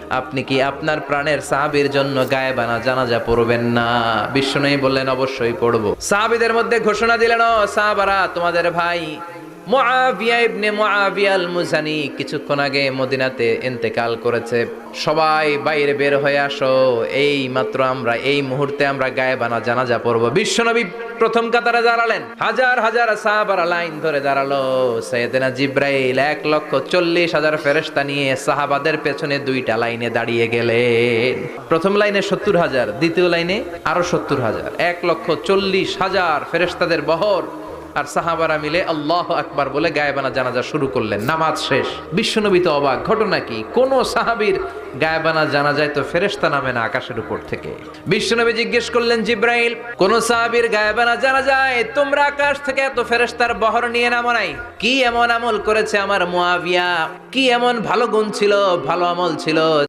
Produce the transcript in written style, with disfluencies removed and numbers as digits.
আপনি কি আপনার প্রাণের সাহাবীর জন্য গায়েবানা জানাজা পড়বেন না? বিশ্বনবী বললেন অবশ্যই পড়বো। সাহাবীদের মধ্যে ঘোষণা দিলেন, ও সাহাবারা, তোমাদের ভাই মুআবিয়া ইবনে মুআবিয়া আল মুজানি কিছুক্ষণ আগে মদিনাতে ইন্তেকাল করেছে। সবাই বাইরে বের হয়ে আসো, এই মাত্র আমরা এই মুহূর্তে আমরা গায়েবানা জানাজা পড়ব। বিশ্বনবী প্রথম কাতারে দাঁড়ালেন, হাজার হাজার সাহাবারা লাইন ধরে দাঁড়ালো। সাইয়েদনা জিব্রাইল 1,40,000 ফেরেশতা নিয়ে সাহাবাদের পেছনে দুইটা লাইনে দাঁড়িয়ে গেলেন। প্রথম লাইনে 70,000, দ্বিতীয় লাইনে আরো 70,000, 1,40,000 ফেরেশতাদের বহর। আর সাহাবারা মিলে আল্লাহু আকবার বলে গায়েবানা জানাজা শুরু করলেন। নামাজ শেষ। বিশ্বনবী তো অবাক, ঘটনা কি? কোন সাহাবীর গায়েবানা জানাজায় তো ফেরেশতা নামে না আকাশের উপর থেকে। বিশ্বনবী জিজ্ঞেস করলেন, জিব্রাইল, কোন সাহাবীর গায়েবানা জানাজায় তোমরা আকাশ থেকে এত ফেরেশতার বহর নিয়ে নামো নাই? কি এমন আমল করেছে আমার মুআবিয়া? কি এমন ভালো গুণ ছিল, ভালো আমল ছিল